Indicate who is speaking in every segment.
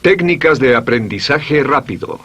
Speaker 1: Técnicas de aprendizaje rápido.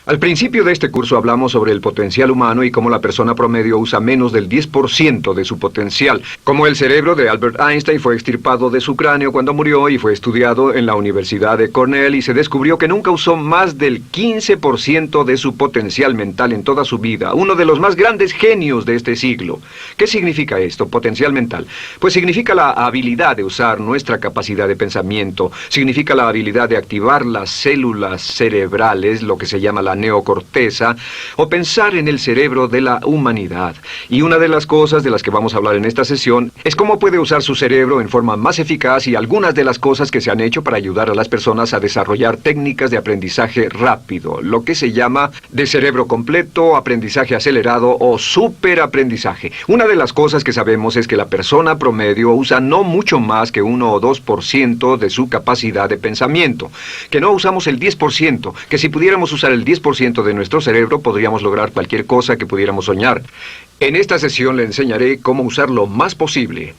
Speaker 1: Al principio de este curso hablamos sobre el potencial humano y cómo la persona promedio usa menos del 10% de su potencial. Como el cerebro de Albert Einstein fue extirpado de su cráneo cuando murió y fue estudiado en la Universidad de Cornell y se descubrió que nunca usó más del 15% de su potencial mental en toda su vida. Uno de los más grandes genios de este siglo. ¿Qué significa esto, potencial mental? Pues significa la habilidad de usar nuestra capacidad de pensamiento. Significa la habilidad de activar las células cerebrales, lo que se llama la neocorteza, o pensar en el cerebro de la humanidad. Y una de las cosas de las que vamos a hablar en esta sesión es cómo puede usar su cerebro en forma más eficaz y algunas de las cosas que se han hecho para ayudar a las personas a desarrollar técnicas de aprendizaje rápido, lo que se llama de cerebro completo, aprendizaje acelerado o superaprendizaje. Una de las cosas que sabemos es que la persona promedio usa no mucho más que 1 o 2% de su capacidad de pensamiento, que no usamos el 10%, que si pudiéramos usar el 10% de nuestro cerebro podríamos lograr cualquier cosa que pudiéramos soñar. En esta sesión le enseñaré cómo usar lo más posible.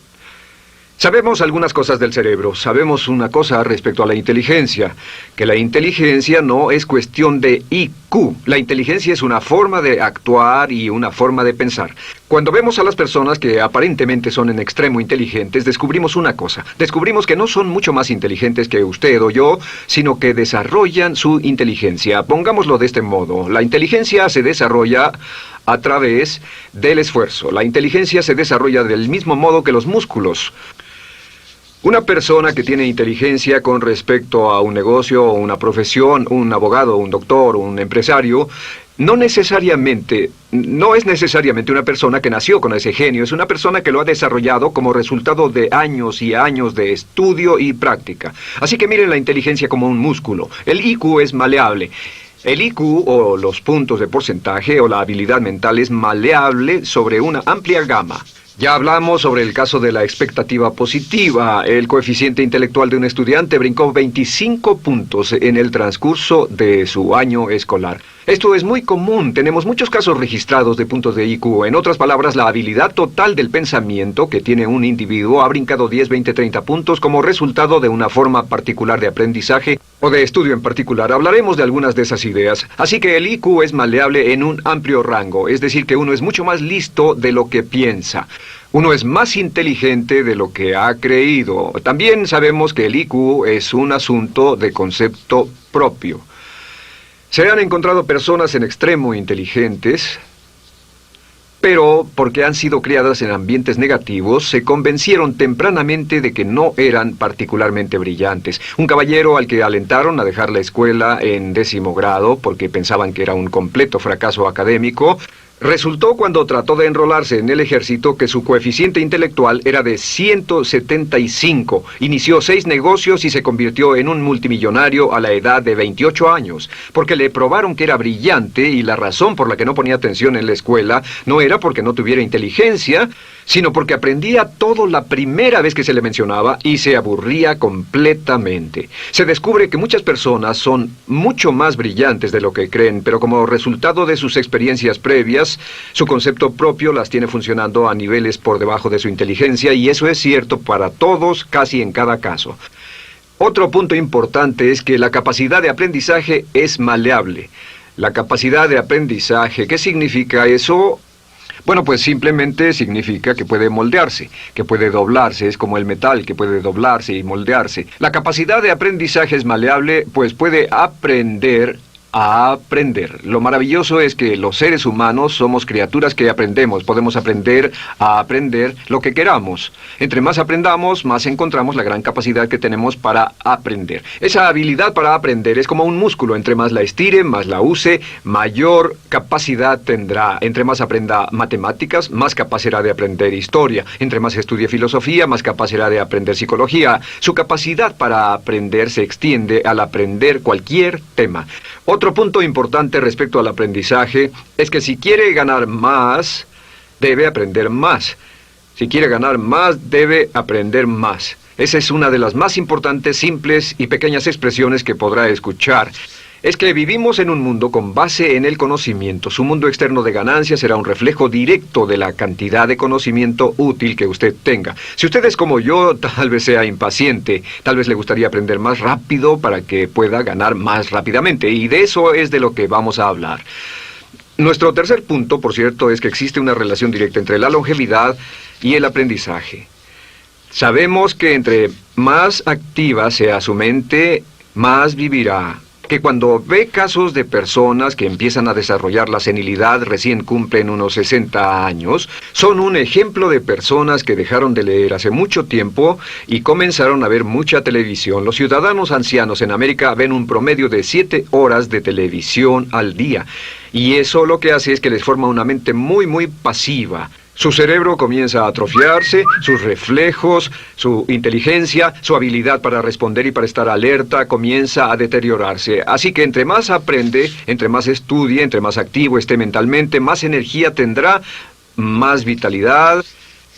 Speaker 1: Sabemos algunas cosas del cerebro. Sabemos una cosa respecto a la inteligencia, que la inteligencia no es cuestión de IQ. La inteligencia es una forma de actuar y una forma de pensar. Cuando vemos a las personas que aparentemente son en extremo inteligentes, descubrimos una cosa. Descubrimos que no son mucho más inteligentes que usted o yo, sino que desarrollan su inteligencia. Pongámoslo de este modo. La inteligencia se desarrolla a través del esfuerzo. La inteligencia se desarrolla del mismo modo que los músculos. Una persona que tiene inteligencia con respecto a un negocio o una profesión, un abogado, un doctor, un empresario, no es necesariamente una persona que nació con ese genio, es una persona que lo ha desarrollado como resultado de años y años de estudio y práctica. Así que miren la inteligencia como un músculo. El IQ es maleable. El IQ, o los puntos de porcentaje, o la habilidad mental, es maleable sobre una amplia gama. Ya hablamos sobre el caso de la expectativa positiva. El coeficiente intelectual de un estudiante brincó 25 puntos en el transcurso de su año escolar. Esto es muy común. Tenemos muchos casos registrados de puntos de IQ. En otras palabras, la habilidad total del pensamiento que tiene un individuo ha brincado 10, 20, 30 puntos como resultado de una forma particular de aprendizaje o de estudio en particular. Hablaremos de algunas de esas ideas. Así que el IQ es maleable en un amplio rango, es decir, que uno es mucho más listo de lo que piensa. Uno es más inteligente de lo que ha creído. También sabemos que el IQ es un asunto de concepto propio. Se han encontrado personas en extremo inteligentes, pero porque han sido criadas en ambientes negativos, se convencieron tempranamente de que no eran particularmente brillantes. Un caballero al que alentaron a dejar la escuela en 10º grado porque pensaban que era un completo fracaso académico, resultó cuando trató de enrolarse en el ejército que su coeficiente intelectual era de 175. Inició 6 negocios y se convirtió en un multimillonario a la edad de 28 años, porque le probaron que era brillante y la razón por la que no ponía atención en la escuela no era porque no tuviera inteligencia, sino porque aprendía todo la primera vez que se le mencionaba y se aburría completamente. Se descubre que muchas personas son mucho más brillantes de lo que creen, pero como resultado de sus experiencias previas, su concepto propio las tiene funcionando a niveles por debajo de su inteligencia, y eso es cierto para todos, casi en cada caso. Otro punto importante es que la capacidad de aprendizaje es maleable. La capacidad de aprendizaje, ¿qué significa eso? Bueno, pues simplemente significa que puede moldearse, que puede doblarse, es como el metal que puede doblarse y moldearse. La capacidad de aprendizaje es maleable, pues puede aprender a aprender. Lo maravilloso es que los seres humanos somos criaturas que aprendemos. Podemos aprender a aprender lo que queramos. Entre más aprendamos, más encontramos la gran capacidad que tenemos para aprender. Esa habilidad para aprender es como un músculo. Entre más la estire, más la use, mayor capacidad tendrá. Entre más aprenda matemáticas, más capaz será de aprender historia. Entre más estudie filosofía, más capaz será de aprender psicología. Su capacidad para aprender se extiende al aprender cualquier tema. Otro punto importante respecto al aprendizaje es que si quiere ganar más, debe aprender más. Si quiere ganar más, debe aprender más. Esa es una de las más importantes, simples y pequeñas expresiones que podrá escuchar. es que vivimos en un mundo con base en el conocimiento. Su mundo externo de ganancia será un reflejo directo de la cantidad de conocimiento útil que usted tenga. Si usted es como yo, tal vez sea impaciente, tal vez le gustaría aprender más rápido para que pueda ganar más rápidamente, y de eso es de lo que vamos a hablar. Nuestro tercer punto, por cierto, es que existe una relación directa entre la longevidad y el aprendizaje. Sabemos que entre más activa sea su mente, más vivirá. Que cuando ve casos de personas que empiezan a desarrollar la senilidad recién cumplen unos 60 años, son un ejemplo de personas que dejaron de leer hace mucho tiempo y comenzaron a ver mucha televisión. Los ciudadanos ancianos en América ven un promedio de 7 horas de televisión al día, y eso lo que hace es que les forma una mente muy pasiva. Su cerebro comienza a atrofiarse, sus reflejos, su inteligencia, su habilidad para responder y para estar alerta comienza a deteriorarse. Así que entre más aprende, entre más estudie, entre más activo esté mentalmente, más energía tendrá, más vitalidad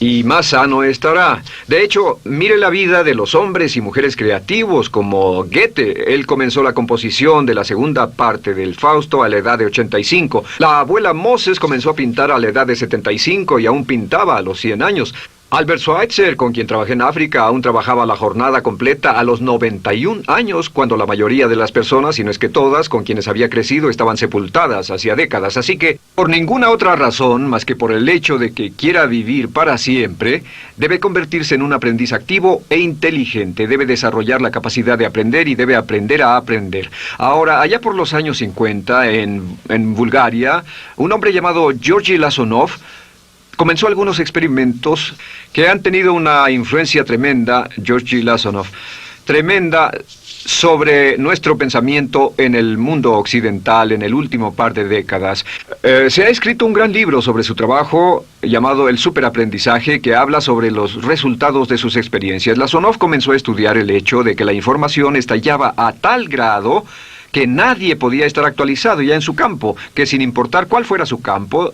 Speaker 1: y más sano estará. De hecho, mire la vida de los hombres y mujeres creativos como Goethe. Él comenzó la composición de la segunda parte del Fausto a la edad de 85. La abuela Moses comenzó a pintar a la edad de 75 y aún pintaba a los 100 años. Albert Schweitzer, con quien trabajé en África, aún trabajaba la jornada completa a los 91 años, cuando la mayoría de las personas, si no es que todas, con quienes había crecido, estaban sepultadas hacía décadas. Así que, por ninguna otra razón, más que por el hecho de que quiera vivir para siempre, debe convertirse en un aprendiz activo e inteligente. Debe desarrollar la capacidad de aprender y debe aprender a aprender. Ahora, allá por los años 50, en Bulgaria, un hombre llamado Georgi Lasonov comenzó algunos experimentos que han tenido una influencia tremenda, Georgi Lasonov, tremenda sobre nuestro pensamiento en el mundo occidental en el último par de décadas. Se ha escrito un gran libro sobre su trabajo llamado El Superaprendizaje, que habla sobre los resultados de sus experiencias. Lasonov comenzó a estudiar el hecho de que la información estallaba a tal grado que nadie podía estar actualizado ya en su campo, que sin importar cuál fuera su campo,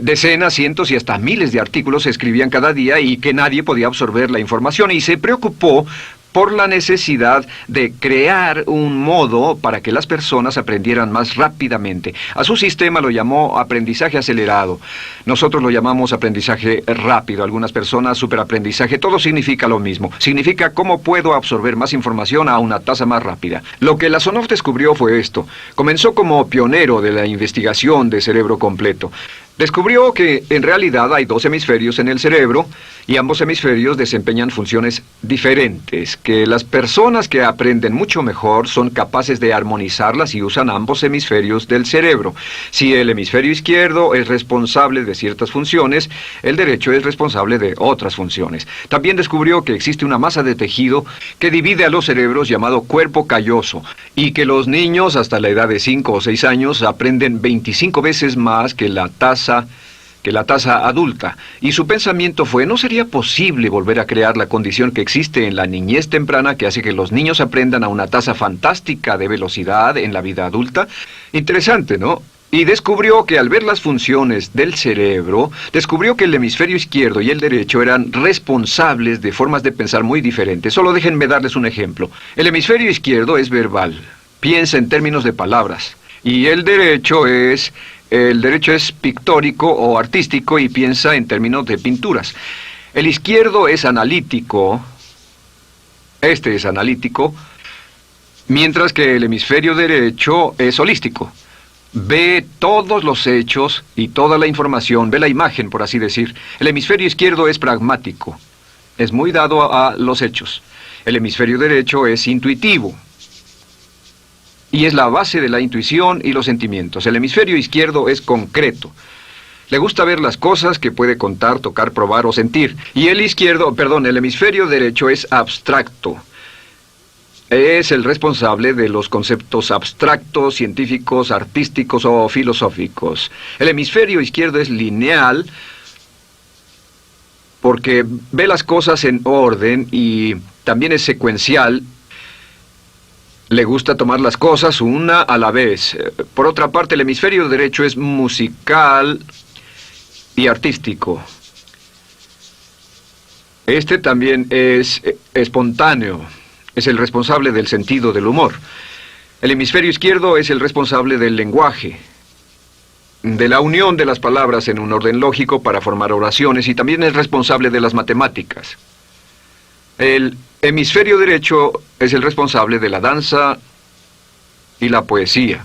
Speaker 1: decenas, cientos y hasta miles de artículos se escribían cada día y que nadie podía absorber la información, y se preocupó por la necesidad de crear un modo para que las personas aprendieran más rápidamente. A su sistema lo llamó aprendizaje acelerado. Nosotros lo llamamos aprendizaje rápido. Algunas personas superaprendizaje. Todo significa lo mismo. Significa cómo puedo absorber más información a una tasa más rápida. Lo que Lasonov descubrió fue esto. Comenzó como pionero de la investigación de cerebro completo. Descubrió que en realidad hay 2 hemisferios en el cerebro y ambos hemisferios desempeñan funciones diferentes, que las personas que aprenden mucho mejor son capaces de armonizarlas y usan ambos hemisferios del cerebro. Si el hemisferio izquierdo es responsable de ciertas funciones, el derecho es responsable de otras funciones. También descubrió que existe una masa de tejido que divide a los cerebros llamado cuerpo calloso, y que los niños hasta la edad de 5 o 6 años aprenden 25 veces más que la tasa adulta. Y su pensamiento fue: ¿no sería posible volver a crear la condición que existe en la niñez temprana que hace que los niños aprendan a una tasa fantástica de velocidad en la vida adulta? Interesante, ¿no? Y descubrió que al ver las funciones del cerebro, descubrió que el hemisferio izquierdo y el derecho eran responsables de formas de pensar muy diferentes. Solo déjenme darles un ejemplo. El hemisferio izquierdo es verbal, piensa en términos de palabras, y el derecho es pictórico o artístico y piensa en términos de pinturas. El izquierdo es analítico, este es analítico, mientras que el hemisferio derecho es holístico. Ve todos los hechos y toda la información, ve la imagen, por así decir. El hemisferio izquierdo es pragmático, es muy dado a los hechos. El hemisferio derecho es intuitivo, y es la base de la intuición y los sentimientos. El hemisferio izquierdo es concreto. Le gusta ver las cosas que puede contar, tocar, probar o sentir. Y el hemisferio derecho es abstracto. Es el responsable de los conceptos abstractos, científicos, artísticos o filosóficos. El hemisferio izquierdo es lineal porque ve las cosas en orden y también es secuencial. Le gusta tomar las cosas una a la vez. Por otra parte, el hemisferio derecho es musical y artístico. Este también es espontáneo. Es el responsable del sentido del humor. El hemisferio izquierdo es el responsable del lenguaje, de la unión de las palabras en un orden lógico para formar oraciones, y también es responsable de las matemáticas. El hemisferio derecho es el responsable de la danza y la poesía.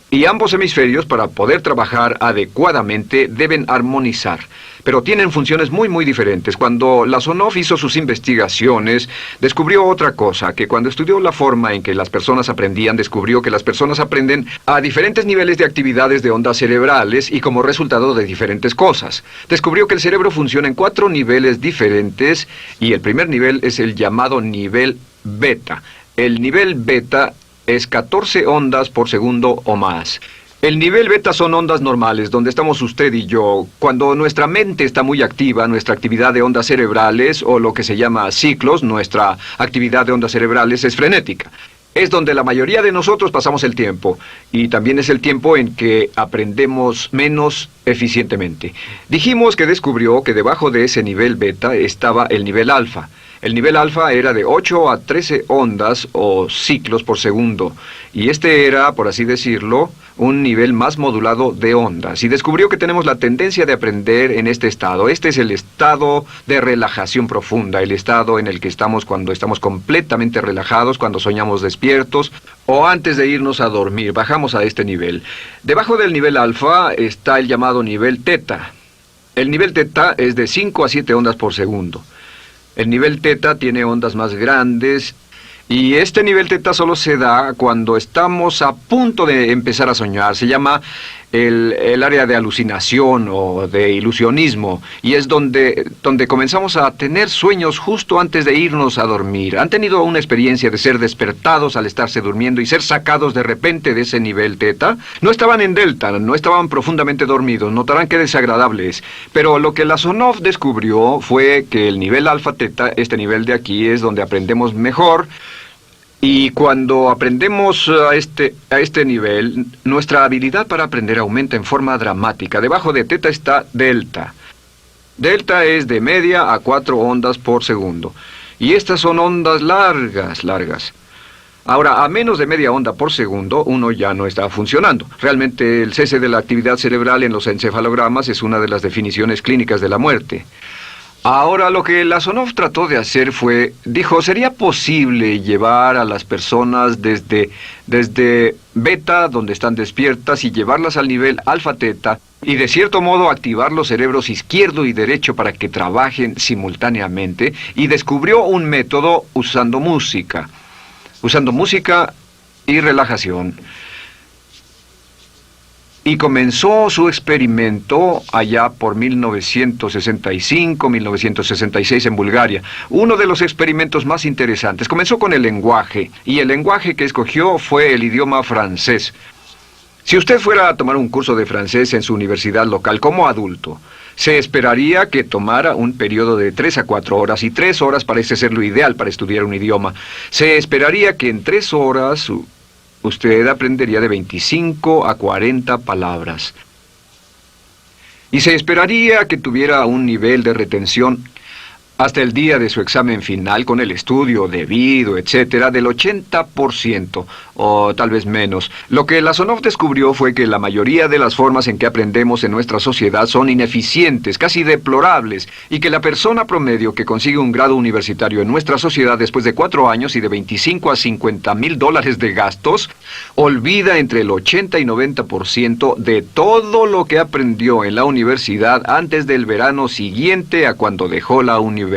Speaker 1: Y ambos hemisferios, para poder trabajar adecuadamente, deben armonizar. Pero tienen funciones muy diferentes. Cuando Lasonov hizo sus investigaciones, descubrió otra cosa, que cuando estudió la forma en que las personas aprendían, descubrió que las personas aprenden a diferentes niveles de actividades de ondas cerebrales y como resultado de diferentes cosas. Descubrió que el cerebro funciona en 4 niveles diferentes, y el primer nivel es el llamado nivel beta. El nivel beta es 14 ondas por segundo o más. El nivel beta son ondas normales, donde estamos usted y yo. Cuando nuestra mente está muy activa, nuestra actividad de ondas cerebrales, o lo que se llama ciclos, nuestra actividad de ondas cerebrales es frenética. Es donde la mayoría de nosotros pasamos el tiempo, y también es el tiempo en que aprendemos menos eficientemente. Dijimos que descubrió que debajo de ese nivel beta estaba el nivel alfa. El nivel alfa era de 8 a 13 ondas o ciclos por segundo, y este era, por así decirlo, un nivel más modulado de ondas. Y descubrió que tenemos la tendencia de aprender en este estado. Este es el estado de relajación profunda, el estado en el que estamos cuando estamos completamente relajados, cuando soñamos despiertos, o antes de irnos a dormir. Bajamos a este nivel. Debajo del nivel alfa está el llamado nivel teta. El nivel teta es de 5 a 7 ondas por segundo. El nivel teta tiene ondas más grandes, y este nivel teta solo se da cuando estamos a punto de empezar a soñar. Se llama el área de alucinación o de ilusionismo, y es donde comenzamos a tener sueños justo antes de irnos a dormir. ¿Han tenido una experiencia de ser despertados al estarse durmiendo y ser sacados de repente de ese nivel teta? No estaban en delta, no estaban profundamente dormidos. Notarán qué desagradable es. Pero lo que Lasonov descubrió fue que el nivel alfa teta, este nivel de aquí, es donde aprendemos mejor. Y cuando aprendemos a este nivel, nuestra habilidad para aprender aumenta en forma dramática. Debajo de teta está delta. Delta es de media a 4 ondas por segundo. Y estas son ondas largas. Ahora, a menos de media onda por segundo, uno ya no está funcionando. Realmente, el cese de la actividad cerebral en los encefalogramas es una de las definiciones clínicas de la muerte. Ahora, lo que Lasonov trató de hacer fue, dijo, ¿sería posible llevar a las personas desde beta, donde están despiertas, y llevarlas al nivel alfa-teta, y de cierto modo activar los cerebros izquierdo y derecho para que trabajen simultáneamente? Y descubrió un método usando música y relajación. Y comenzó su experimento allá por 1965, 1966 en Bulgaria. Uno de los experimentos más interesantes. Comenzó con el lenguaje, y el lenguaje que escogió fue el idioma francés. Si usted fuera a tomar un curso de francés en su universidad local como adulto, se esperaría que tomara un periodo de 3 a 4 horas, y 3 horas parece ser lo ideal para estudiar un idioma. Se esperaría que en 3 horas usted aprendería de 25 a 40 palabras. Y se esperaría que tuviera un nivel de retención hasta el día de su examen final, con el estudio debido, etcétera, del 80%, o tal vez menos. Lo que Lasonov descubrió fue que la mayoría de las formas en que aprendemos en nuestra sociedad son ineficientes, casi deplorables, y que la persona promedio que consigue un grado universitario en nuestra sociedad después de 4 años y de 25 a 50 mil dólares de gastos, olvida entre el 80 y 90% de todo lo que aprendió en la universidad antes del verano siguiente a cuando dejó la universidad.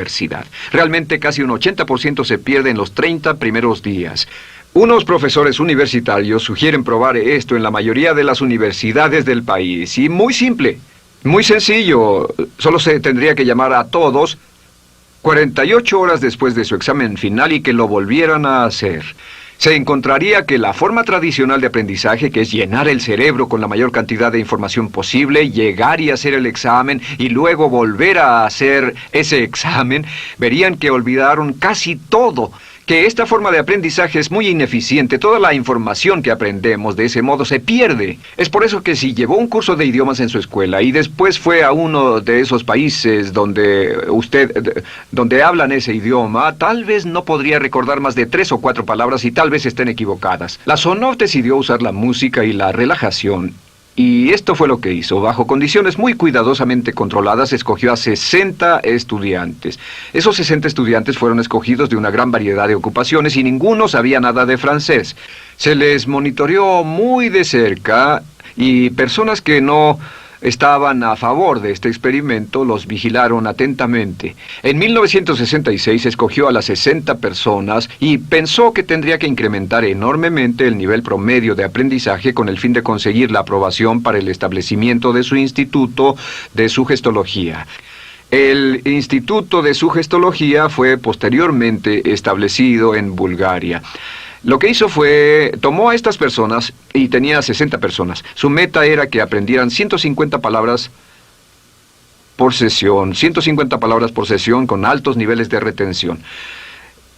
Speaker 1: Realmente casi un 80% se pierde en los 30 primeros días. Unos profesores universitarios sugieren probar esto en la mayoría de las universidades del país. Y muy simple, muy sencillo. Solo se tendría que llamar a todos 48 horas después de su examen final y que lo volvieran a hacer. Se encontraría que la forma tradicional de aprendizaje, que es llenar el cerebro con la mayor cantidad de información posible, llegar y hacer el examen y luego volver a hacer ese examen, verían que olvidaron casi todo. que esta forma de aprendizaje es muy ineficiente. Toda la información que aprendemos de ese modo se pierde. Es por eso que si llevó un curso de idiomas en su escuela y después fue a uno de esos países donde hablan ese idioma, tal vez no podría recordar más de 3 o 4 palabras y tal vez estén equivocadas. La Sonov decidió usar la música y la relajación. Y esto fue lo que hizo. Bajo condiciones muy cuidadosamente controladas, escogió a 60 estudiantes. Esos 60 estudiantes fueron escogidos de una gran variedad de ocupaciones y ninguno sabía nada de francés. Se les monitoreó muy de cerca y personas que no estaban a favor de este experimento los vigilaron atentamente. En 1966 escogió a las 60 personas y pensó que tendría que incrementar enormemente el nivel promedio de aprendizaje con el fin de conseguir la aprobación para el establecimiento de su instituto de sugestología. El Instituto de Sugestología fue posteriormente establecido en Bulgaria. Lo que hizo fue, tomó a estas personas, y tenía 60 personas. Su meta era que aprendieran 150 palabras por sesión, 150 palabras por sesión con altos niveles de retención.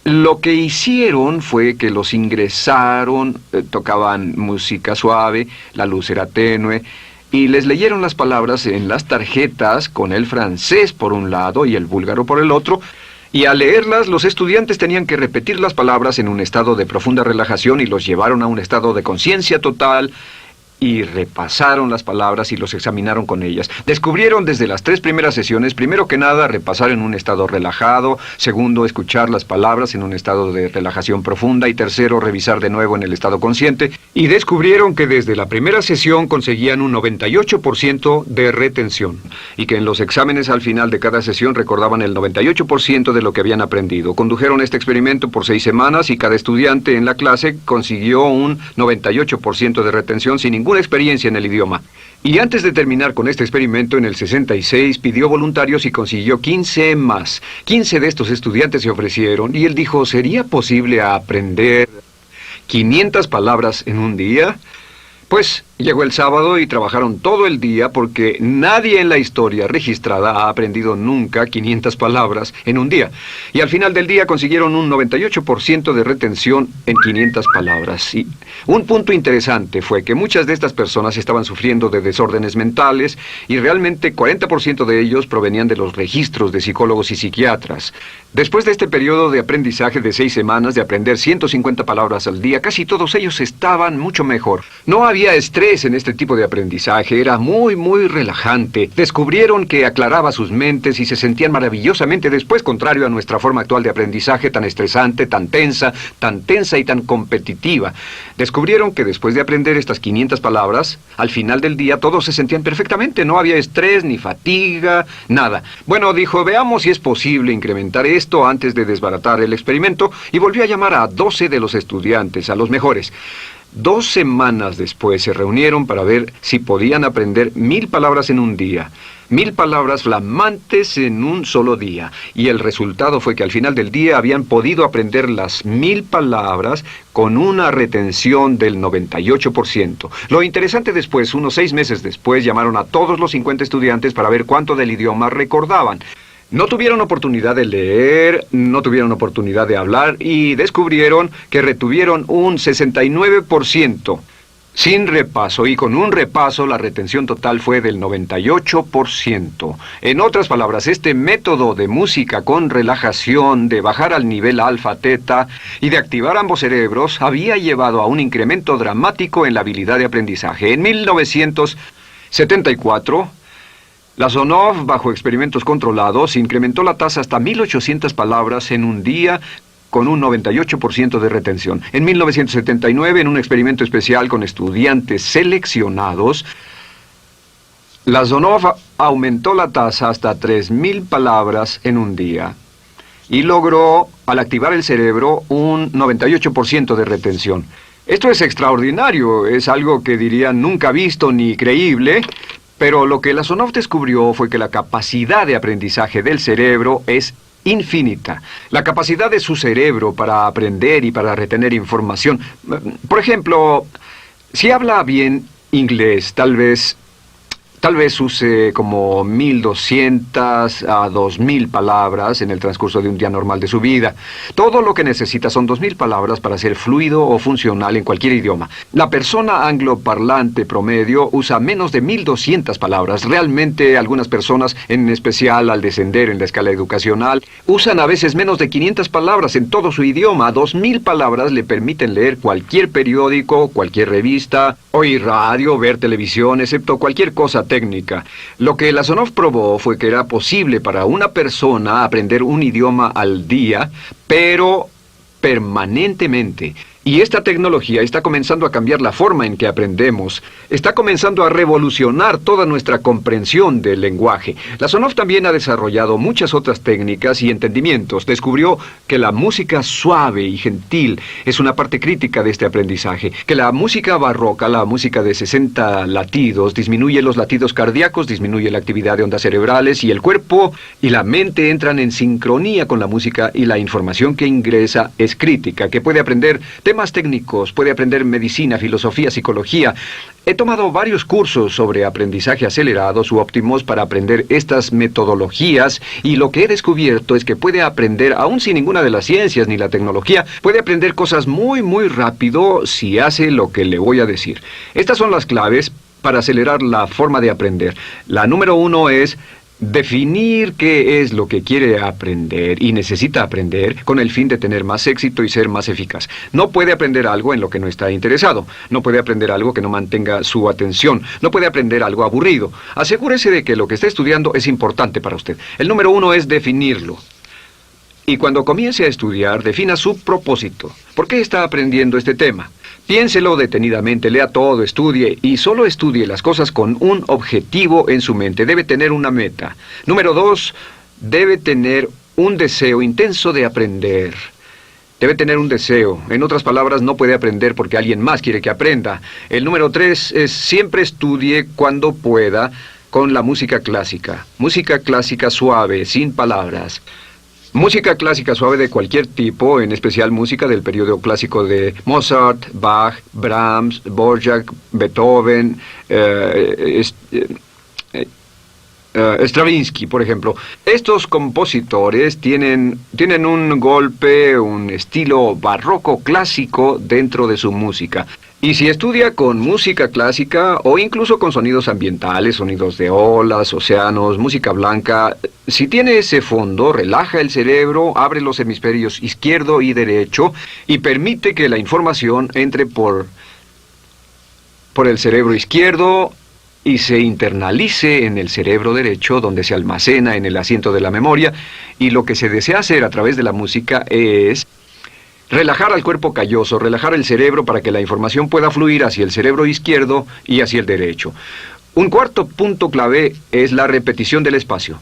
Speaker 1: Lo que hicieron fue que los ingresaron, tocaban música suave, la luz era tenue, y les leyeron las palabras en las tarjetas con el francés por un lado y el búlgaro por el otro. Y al leerlas, los estudiantes tenían que repetir las palabras en un estado de profunda relajación y los llevaron a un estado de conciencia total y repasaron las palabras y los examinaron con ellas. Descubrieron desde las 3 primeras sesiones, primero que nada, repasar en un estado relajado, segundo, escuchar las palabras en un estado de relajación profunda y tercero, revisar de nuevo en el estado consciente. Y descubrieron que desde la primera sesión conseguían un 98% de retención y que en los exámenes al final de cada sesión recordaban el 98% de lo que habían aprendido. Condujeron este experimento por 6 semanas y cada estudiante en la clase consiguió un 98% de retención sin ninguna experiencia en el idioma. Y antes de terminar con este experimento, en el 66 pidió voluntarios y consiguió 15 más. 15 de estos estudiantes se ofrecieron y él dijo, ¿sería posible aprender 500 palabras en un día? Pues llegó el sábado y trabajaron todo el día porque nadie en la historia registrada ha aprendido nunca 500 palabras en un día. Y al final del día consiguieron un 98% de retención en 500 palabras. Y un punto interesante fue que muchas de estas personas estaban sufriendo de desórdenes mentales y realmente 40% de ellos provenían de los registros de psicólogos y psiquiatras. Después de este periodo de aprendizaje de 6 semanas de aprender 150 palabras al día, casi todos ellos estaban mucho mejor. No había estrés en este tipo de aprendizaje, era muy relajante. Descubrieron que aclaraba sus mentes y se sentían maravillosamente después, contrario a nuestra forma actual de aprendizaje tan estresante, tan tensa y tan competitiva. Descubrieron que después de aprender estas 500 palabras, al final del día todos se sentían perfectamente, no había estrés ni fatiga, nada. Bueno, dijo, veamos si es posible incrementar esto antes de desbaratar el experimento, y volvió a llamar a 12 de los estudiantes, a los mejores. 2 semanas después se reunieron para ver si podían aprender 1000 palabras en un día. 1000 palabras flamantes en un solo día. Y el resultado fue que al final del día habían podido aprender las 1000 palabras con una retención del 98%. Lo interesante después, unos 6 meses después, llamaron a todos los 50 estudiantes para ver cuánto del idioma recordaban. No tuvieron oportunidad de leer, no tuvieron oportunidad de hablar y descubrieron que retuvieron un 69% sin repaso, y con un repaso la retención total fue del 98%. En otras palabras, este método de música con relajación, de bajar al nivel alfa-teta y de activar ambos cerebros había llevado a un incremento dramático en la habilidad de aprendizaje. En 1974... la Sonov, bajo experimentos controlados, incrementó la tasa hasta 1800 palabras en un día con un 98% de retención. En 1979, en un experimento especial con estudiantes seleccionados, la Sonov aumentó la tasa hasta 3000 palabras en un día y logró, al activar el cerebro, un 98% de retención. Esto es extraordinario, es algo que dirían nunca visto ni creíble. Pero lo que la Sonov descubrió fue que la capacidad de aprendizaje del cerebro es infinita. La capacidad de su cerebro para aprender y para retener información. Por ejemplo, si habla bien inglés, tal vez Tal vez use como 1.200 a 2.000 palabras en el transcurso de un día normal de su vida. Todo lo que necesita son 2.000 palabras para ser fluido o funcional en cualquier idioma. La persona angloparlante promedio usa menos de 1.200 palabras. Realmente algunas personas, en especial al descender en la escala educacional, usan a veces menos de 500 palabras en todo su idioma. 2.000 palabras le permiten leer cualquier periódico, cualquier revista, oír radio, ver televisión, excepto cualquier cosa técnica. Lo que Lasonov probó fue que era posible para una persona aprender un idioma al día, pero permanentemente. Y esta tecnología está comenzando a cambiar la forma en que aprendemos. Está comenzando a revolucionar toda nuestra comprensión del lenguaje. Lasonov también ha desarrollado muchas otras técnicas y entendimientos. Descubrió que la música suave y gentil es una parte crítica de este aprendizaje. Que la música barroca, la música de 60 latidos, disminuye los latidos cardíacos, disminuye la actividad de ondas cerebrales y el cuerpo y la mente entran en sincronía con la música y la información que ingresa es crítica, que puede aprender temas técnicos, puede aprender medicina, filosofía, psicología. He tomado varios cursos sobre aprendizaje acelerado, su Optimus, para aprender estas metodologías, y lo que he descubierto es que puede aprender, aún sin ninguna de las ciencias ni la tecnología, puede aprender cosas muy rápido si hace lo que le voy a decir. Estas son las claves para acelerar la forma de aprender. La número 1 es definir qué es lo que quiere aprender y necesita aprender con el fin de tener más éxito y ser más eficaz. No puede aprender algo en lo que no está interesado. No puede aprender algo que no mantenga su atención. No puede aprender algo aburrido. Asegúrese de que lo que está estudiando es importante para usted. El número 1 es definirlo. Y cuando comience a estudiar, defina su propósito. ¿Por qué está aprendiendo este tema? Piénselo detenidamente, lea todo, estudie, y solo estudie las cosas con un objetivo en su mente. Debe tener una meta. Número 2, debe tener un deseo intenso de aprender. Debe tener un deseo. En otras palabras, no puede aprender porque alguien más quiere que aprenda. El número 3 es siempre estudie cuando pueda con la música clásica. Música clásica suave, sin palabras. Música clásica suave de cualquier tipo, en especial música del periodo clásico de Mozart, Bach, Brahms, Dvorak, Beethoven, Stravinsky, por ejemplo. Estos compositores tienen un golpe, un estilo barroco clásico dentro de su música. Y si estudia con música clásica o incluso con sonidos ambientales, sonidos de olas, océanos, música blanca, si tiene ese fondo, relaja el cerebro, abre los hemisferios izquierdo y derecho y permite que la información entre por el cerebro izquierdo y se internalice en el cerebro derecho, donde se almacena en el asiento de la memoria. Y lo que se desea hacer a través de la música es relajar al cuerpo calloso, relajar el cerebro para que la información pueda fluir hacia el cerebro izquierdo y hacia el derecho. Un cuarto punto clave es la repetición del espacio.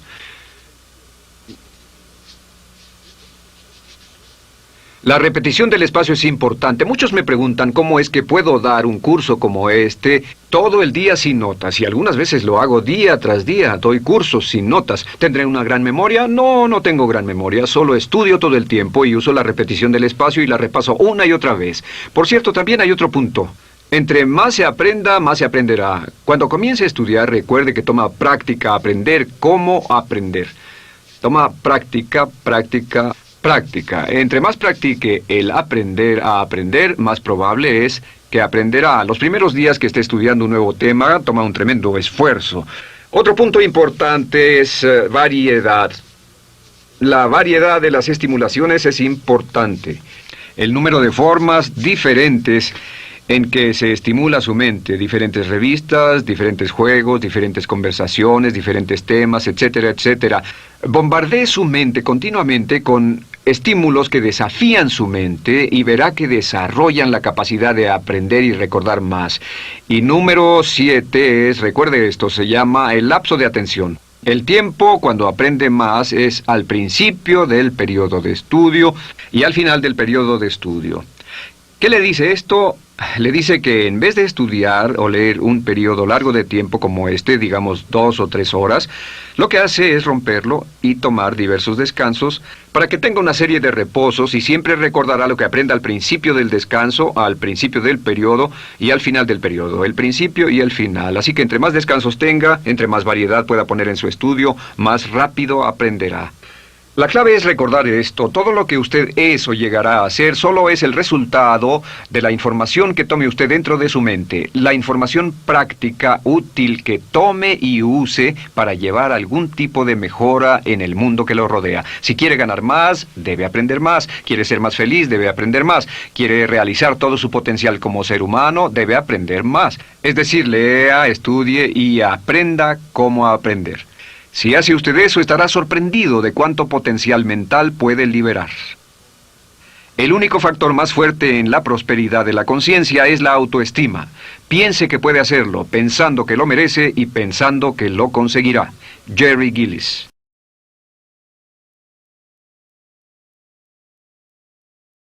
Speaker 1: La repetición del espacio es importante. Muchos me preguntan cómo es que puedo dar un curso como este todo el día sin notas. Y algunas veces lo hago día tras día. Doy cursos sin notas. ¿Tendré una gran memoria? No, no tengo gran memoria. Solo estudio todo el tiempo y uso la repetición del espacio y la repaso una y otra vez. Por cierto, también hay otro punto. Entre más se aprenda, más se aprenderá. Cuando comience a estudiar, recuerde que toma práctica aprender cómo aprender. Toma práctica. Práctica. Entre más practique el aprender a aprender, más probable es que aprenderá. Los primeros días que esté estudiando un nuevo tema, toma un tremendo esfuerzo. Otro punto importante es variedad. La variedad de las estimulaciones es importante. El número de formas diferentes en que se estimula su mente, diferentes revistas, diferentes juegos, diferentes conversaciones, diferentes temas, etcétera, etcétera. Bombardee su mente continuamente con estímulos que desafían su mente y verá que desarrollan la capacidad de aprender y recordar más. Y número 7 es, recuerde esto, se llama el lapso de atención. El tiempo, cuando aprende más, es al principio del periodo de estudio y al final del periodo de estudio. ¿Qué le dice esto? Le dice que en vez de estudiar o leer un periodo largo de tiempo como este, digamos 2 o 3 horas, lo que hace es romperlo y tomar diversos descansos para que tenga una serie de reposos y siempre recordará lo que aprenda al principio del descanso, al principio del periodo y al final del periodo, el principio y el final. Así que entre más descansos tenga, entre más variedad pueda poner en su estudio, más rápido aprenderá. La clave es recordar esto: todo lo que usted es o llegará a hacer solo es el resultado de la información que tome usted dentro de su mente, la información práctica, útil que tome y use para llevar algún tipo de mejora en el mundo que lo rodea. Si quiere ganar más, debe aprender más. Quiere ser más feliz, debe aprender más. Quiere realizar todo su potencial como ser humano, debe aprender más. Es decir, lea, estudie y aprenda cómo aprender. Si hace usted eso, estará sorprendido de cuánto potencial mental puede liberar. El único factor más fuerte en la prosperidad de la conciencia es la autoestima. Piense que puede hacerlo, pensando que lo merece y pensando que lo conseguirá. Jerry Gillis.